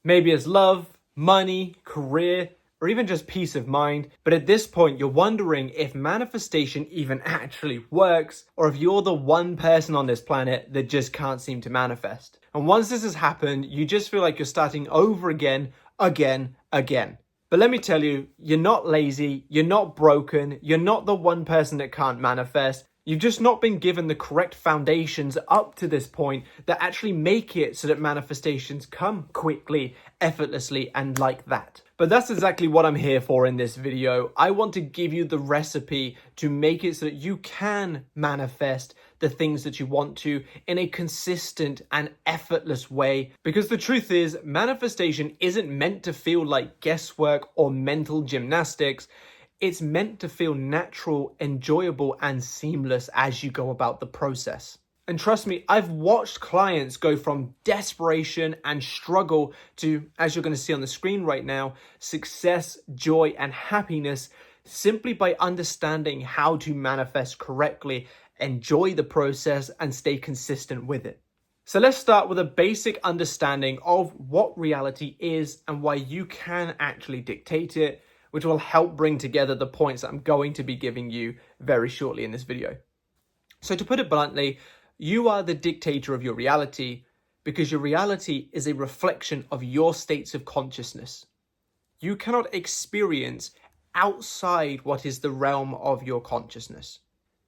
Maybe it's love, money, career, or even just peace of mind. But at this point, you're wondering if manifestation even actually works, or if you're the one person on this planet that just can't seem to manifest. And once this has happened, you just feel like you're starting over again. But let me tell you, you're not lazy, you're not broken, you're not the one person that can't manifest. You've just not been given the correct foundations up to this point that actually make it so that manifestations come quickly, effortlessly, and like that. But that's exactly what I'm here for in this video. I want to give you the recipe to make it so that you can manifest the things that you want to in a consistent and effortless way. Because the truth is, manifestation isn't meant to feel like guesswork or mental gymnastics. It's meant to feel natural, enjoyable, and seamless as you go about the process. And trust me, I've watched clients go from desperation and struggle to, as you're going to see on the screen right now, success, joy, and happiness simply by understanding how to manifest correctly, enjoy the process, and stay consistent with it. So let's start with a basic understanding of what reality is and why you can actually dictate it, which will help bring together the points that I'm going to be giving you very shortly in this video. So to put it bluntly, you are the dictator of your reality because your reality is a reflection of your states of consciousness. You cannot experience outside what is the realm of your consciousness.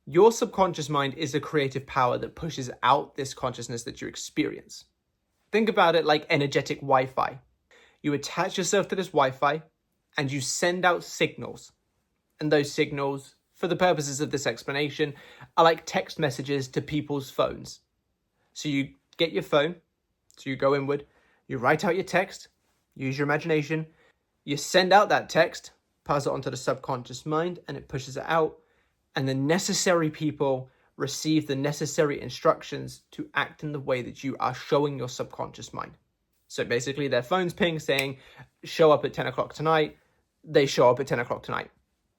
Your subconscious mind is a creative power that pushes out this consciousness that you experience. Think about it like energetic Wi-Fi. You attach yourself to this Wi-Fi and you send out signals. And those signals, for the purposes of this explanation, are like text messages to people's phones. So you get your phone, so you go inward, you write out your text, use your imagination, you send out that text, pass it onto the subconscious mind, and it pushes it out. And the necessary people receive the necessary instructions to act in the way that you are showing your subconscious mind. So basically their phone's ping saying, show up at 10 o'clock tonight. They show up at 10 o'clock tonight.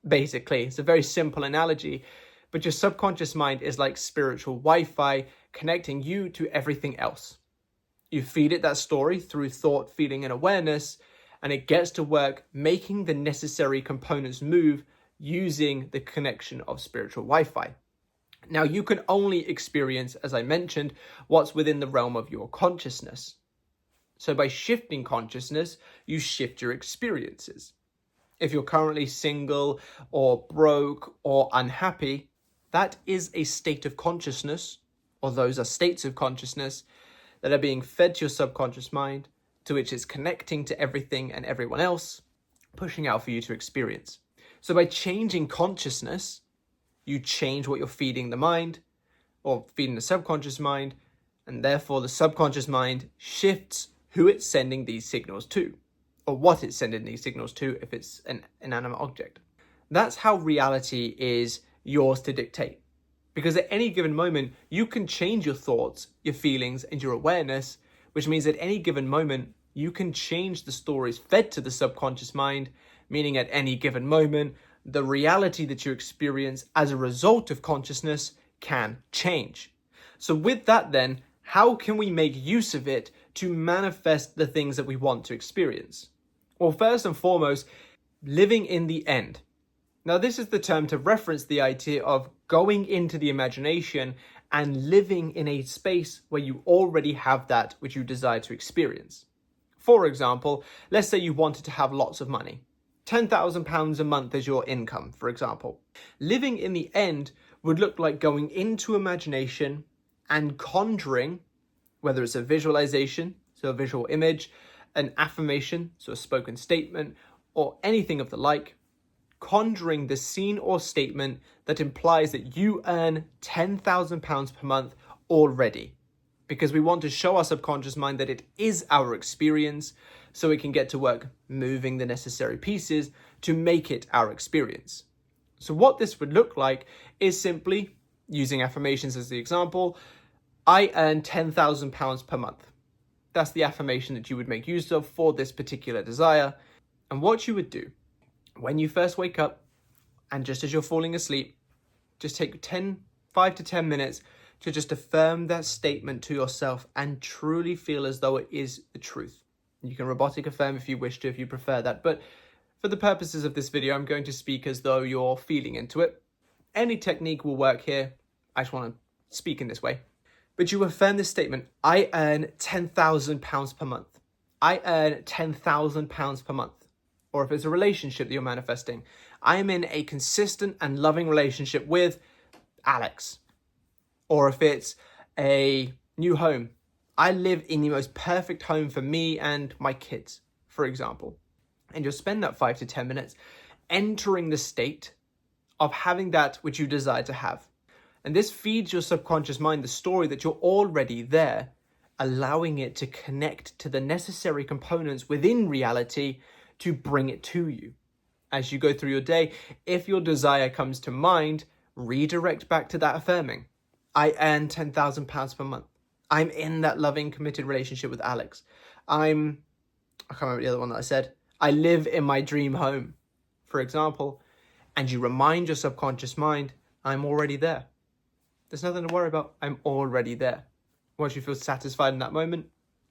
Basically, it's a very simple analogy, but your subconscious mind is like spiritual Wi-Fi connecting you to everything else. You feed it that story through thought, feeling, and awareness, and it gets to work making the necessary components move using the connection of spiritual Wi-Fi. Now, you can only experience, as I mentioned, what's within the realm of your consciousness. So by shifting consciousness, you shift your experiences. If you're currently single or broke or unhappy, that is a state of consciousness, or those are states of consciousness that are being fed to your subconscious mind, to which it's connecting to everything and everyone else, pushing out for you to experience. So by changing consciousness, you change what you're feeding the mind or feeding the subconscious mind, and therefore the subconscious mind shifts who it's sending these signals to, or what it's sending these signals to if it's an inanimate object. That's how reality is yours to dictate. Because at any given moment, you can change your thoughts, your feelings, and your awareness, which means at any given moment, you can change the stories fed to the subconscious mind, meaning at any given moment, the reality that you experience as a result of consciousness can change. So with that then, how can we make use of it to manifest the things that we want to experience? Well, first and foremost, living in the end. Now, this is the term to reference the idea of going into the imagination and living in a space where you already have that which you desire to experience. For example, let's say you wanted to have lots of money. £10,000 a month as your income, for example. Living in the end would look like going into imagination and conjuring, whether it's a visualization, so a visual image, an affirmation, so a spoken statement, or anything of the like, conjuring the scene or statement that implies that you earn £10,000 per month already. Because we want to show our subconscious mind that it is our experience, so we can get to work moving the necessary pieces to make it our experience. So what this would look like is simply, using affirmations as the example, I earn £10,000 per month. That's the affirmation that you would make use of for this particular desire. And what you would do when you first wake up, and just as you're falling asleep, just take 5 to 10 minutes to just affirm that statement to yourself and truly feel as though it is the truth. You can robotic affirm if you wish to, if you prefer that. But for the purposes of this video, I'm going to speak as though you're feeling into it. Any technique will work here. I just want to speak in this way. But you affirm this statement: I earn £10,000 per month. I earn £10,000 per month. Or if it's a relationship that you're manifesting, I am in a consistent and loving relationship with Alex. Or if it's a new home, I live in the most perfect home for me and my kids, for example. And you'll spend that 5 to 10 minutes entering the state of having that which you desire to have. And this feeds your subconscious mind the story that you're already there, allowing it to connect to the necessary components within reality to bring it to you. As you go through your day, if your desire comes to mind, redirect back to that affirming. I earn £10,000 per month. I'm in that loving, committed relationship with Alex. I can't remember the other one that I said. I live in my dream home, for example. And you remind your subconscious mind, I'm already there. There's nothing to worry about. I'm already there. Once you feel satisfied in that moment,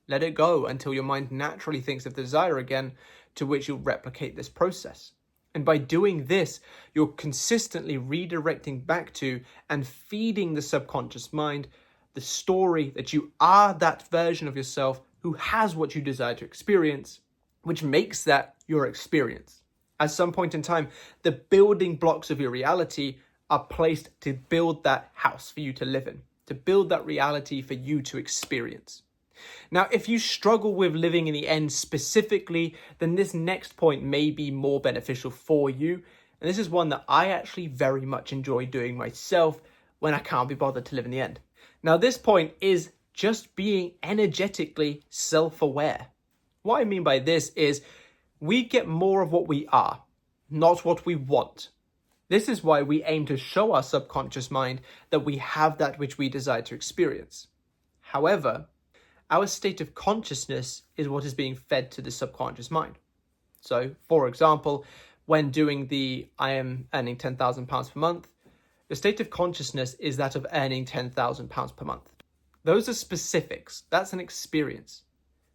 let it go until your mind naturally thinks of the desire again, to which you'll replicate this process. And by doing this, you're consistently redirecting back to and feeding the subconscious mind the story that you are that version of yourself who has what you desire to experience, which makes that your experience. At some point in time, the building blocks of your reality are placed to build that house for you to live in, to build that reality for you to experience. Now, if you struggle with living in the end specifically, then this next point may be more beneficial for you. And this is one that I actually very much enjoy doing myself when I can't be bothered to live in the end. Now, this point is just being energetically self-aware. What I mean by this is we get more of what we are, not what we want. This is why we aim to show our subconscious mind that we have that which we desire to experience. However, our state of consciousness is what is being fed to the subconscious mind. So, for example, when doing the I am earning £10,000 per month, the state of consciousness is that of earning £10,000 per month. Those are specifics. That's an experience.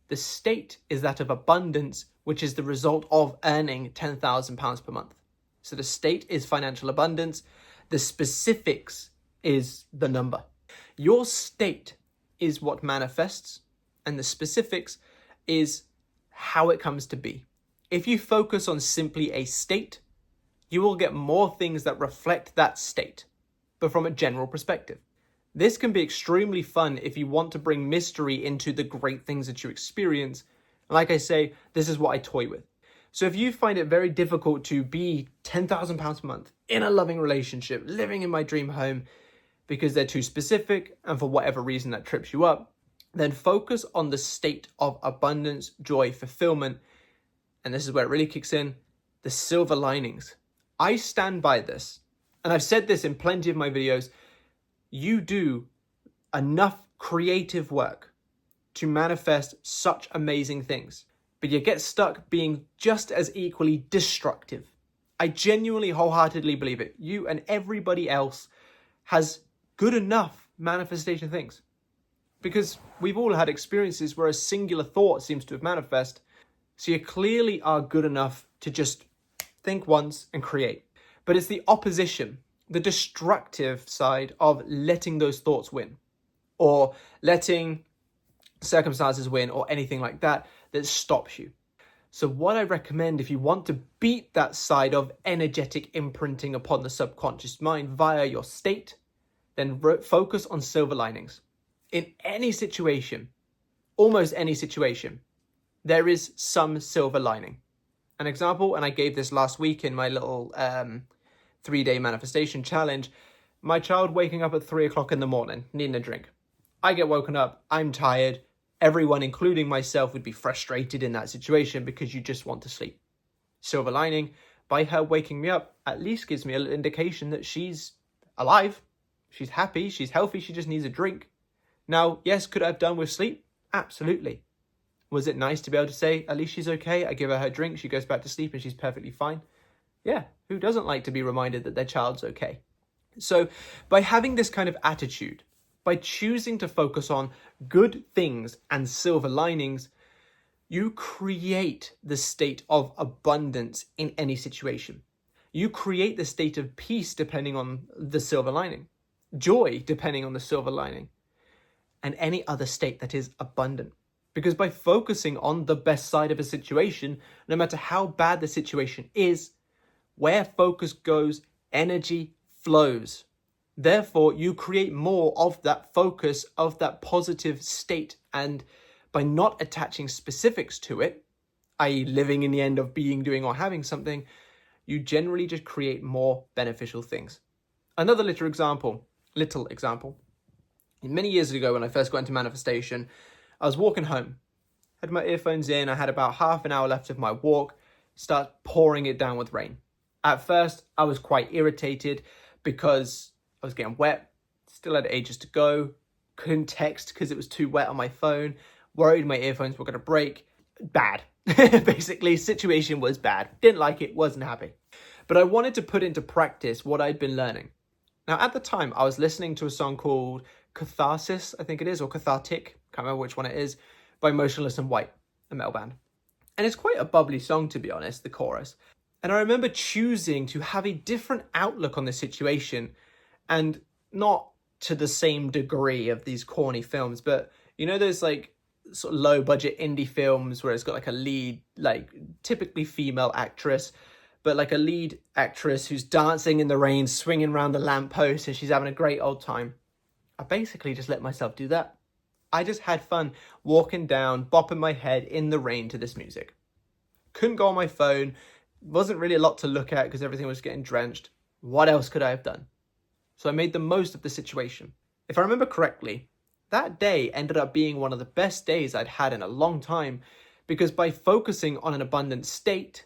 The state is that of abundance, which is the result of earning £10,000 per month. So the state is financial abundance. The specifics is the number. Your state is what manifests, and the specifics is how it comes to be. If you focus on simply a state, you will get more things that reflect that state, but from a general perspective. This can be extremely fun if you want to bring mystery into the great things that you experience. Like I say, this is what I toy with. So if you find it very difficult to be £10,000 a month in a loving relationship, living in my dream home, because they're too specific and for whatever reason that trips you up, then focus on the state of abundance, joy, fulfillment. And this is where it really kicks in, the silver linings. I stand by this, and I've said this in plenty of my videos. You do enough creative work to manifest such amazing things, but you get stuck being just as equally destructive. I genuinely, wholeheartedly believe it. You and everybody else has good enough manifestation things, because we've all had experiences where a singular thought seems to have manifest. So you clearly are good enough to just think once and create. But it's the opposition, the destructive side of letting those thoughts win, or letting circumstances win, or anything like that, that stops you. So what I recommend, if you want to beat that side of energetic imprinting upon the subconscious mind via your state, then focus on silver linings. In any situation, almost any situation, there is some silver lining. An example, and I gave this last week in my little 3-day manifestation challenge, my child waking up at 3 o'clock in the morning, needing a drink. I get woken up, I'm tired. Everyone, including myself, would be frustrated in that situation because you just want to sleep. Silver lining, by her waking me up, at least gives me a little indication that she's alive, she's happy, she's healthy, she just needs a drink. Now, yes, could I have done with sleep? Absolutely. Was it nice to be able to say, at least she's okay, I give her her drink, she goes back to sleep and she's perfectly fine? Yeah, who doesn't like to be reminded that their child's okay? So by having this kind of attitude, by choosing to focus on good things and silver linings, You create the state of abundance in any situation. You create the state of peace depending on the silver lining, joy depending on the silver lining, and any other state that is abundant. Because by focusing on the best side of a situation, no matter how bad the situation is, where focus goes, energy flows. Therefore, you create more of that focus, of that positive state, and by not attaching specifics to it, i.e. living in the end of being, doing, or having something, you generally just create more beneficial things. Another little example. Many years ago when I first got into manifestation, I was walking home, had my earphones in, I had about half an hour left of my walk, start pouring it down with rain. At first, I was quite irritated because I was getting wet, still had ages to go, couldn't text because it was too wet on my phone, worried my earphones were going to break. Bad. Basically, situation was bad. Didn't like it, wasn't happy. But I wanted to put into practice what I'd been learning. Now, at the time, I was listening to a song called Catharsis, I think it is, or Cathartic, can't remember which one it is, by Motionless in White, a metal band. And it's quite a bubbly song, to be honest, the chorus. And I remember choosing to have a different outlook on the situation, and not to the same degree of these corny films, but you know those like sort of low budget indie films where it's got like a lead, like typically female actress, but like a lead actress who's dancing in the rain, swinging around the lamppost, and she's having a great old time. I basically just let myself do that. I just had fun walking down, bopping my head in the rain to this music. Couldn't go on my phone. Wasn't really a lot to look at because everything was getting drenched. What else could I have done? So I made the most of the situation. If I remember correctly, that day ended up being one of the best days I'd had in a long time, because by focusing on an abundant state,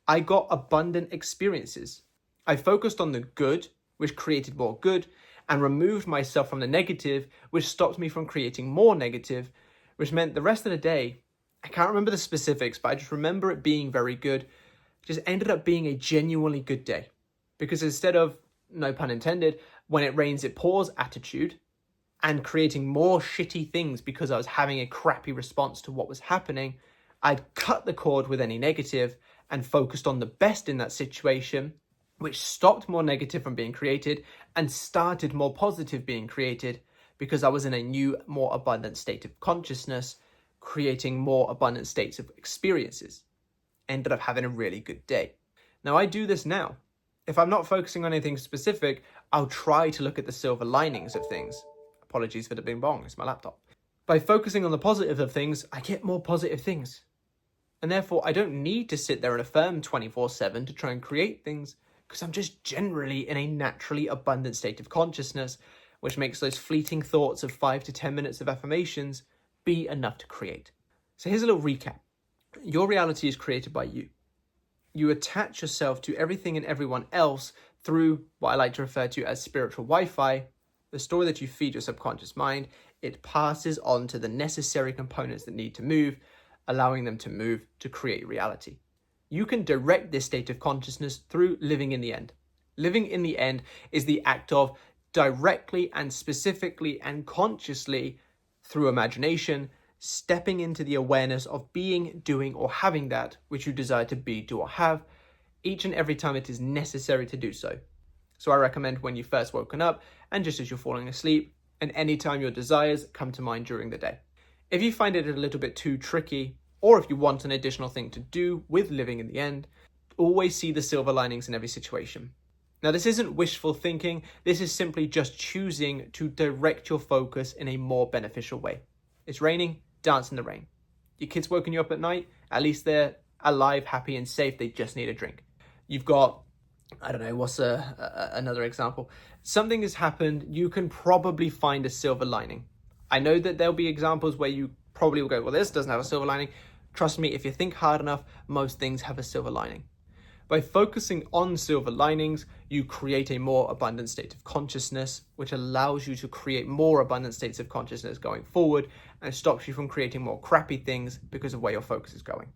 I got abundant experiences. I focused on the good, which created more good, and removed myself from the negative, which stopped me from creating more negative, which meant the rest of the day, I can't remember the specifics, but I just remember it being very good, just ended up being a genuinely good day. Because instead of, no pun intended, when it rains it pours attitude, and creating more shitty things because I was having a crappy response to what was happening, I'd cut the cord with any negative and focused on the best in that situation, which stopped more negative from being created and started more positive being created, because I was in a new, more abundant state of consciousness, creating more abundant states of experiences. Ended up having a really good day. Now I do this now. If I'm not focusing on anything specific, I'll try to look at the silver linings of things. Apologies for the bing bong, it's my laptop. By focusing on the positive of things, I get more positive things. And therefore, I don't need to sit there and affirm 24/7 to try and create things, because I'm just generally in a naturally abundant state of consciousness, which makes those fleeting thoughts of 5 to 10 minutes of affirmations be enough to create. So here's a little recap. Your reality is created by you. You attach yourself to everything and everyone else through what I like to refer to as spiritual Wi-Fi, the story that you feed your subconscious mind. It passes on to the necessary components that need to move, allowing them to move to create reality. You can direct this state of consciousness through living in the end. Living in the end is the act of directly and specifically and consciously, through imagination, stepping into the awareness of being, doing, or having that which you desire to be, do, or have, each and every time it is necessary to do so. So I recommend when you first woken up, and just as you're falling asleep, and anytime your desires come to mind during the day. If you find it a little bit too tricky, or if you want an additional thing to do with living in the end, always see the silver linings in every situation. Now, this isn't wishful thinking. This is simply just choosing to direct your focus in a more beneficial way. It's raining, dance in the rain. Your kids woken you up at night, at least they're alive, happy, and safe. They just need a drink. You've got, I don't know, what's another example? Something has happened. You can probably find a silver lining. I know that there'll be examples where you probably will go, well, this doesn't have a silver lining. Trust me, if you think hard enough, most things have a silver lining. By focusing on silver linings, you create a more abundant state of consciousness, which allows you to create more abundant states of consciousness going forward and stops you from creating more crappy things because of where your focus is going.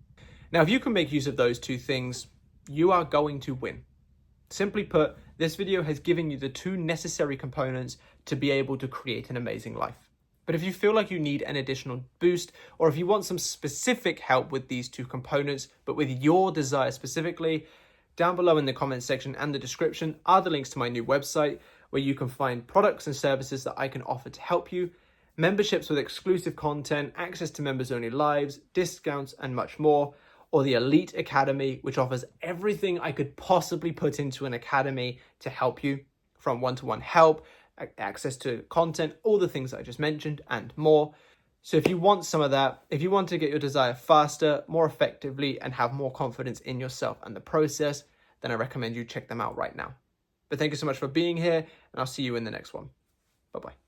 Now, if you can make use of those two things, you are going to win. Simply put, this video has given you the two necessary components to be able to create an amazing life. But if you feel like you need an additional boost, or if you want some specific help with these two components, but with your desire specifically, down below in the comments section and the description are the links to my new website, where you can find products and services that I can offer to help you, memberships with exclusive content, access to members-only lives, discounts, and much more, or the Elite Academy, which offers everything I could possibly put into an academy to help you, from one-to-one help, access to content, all the things that I just mentioned, and more. So if you want some of that, if you want to get your desire faster, more effectively, and have more confidence in yourself and the process, then I recommend you check them out right now. But thank you so much for being here, and I'll see you in the next one. Bye-bye.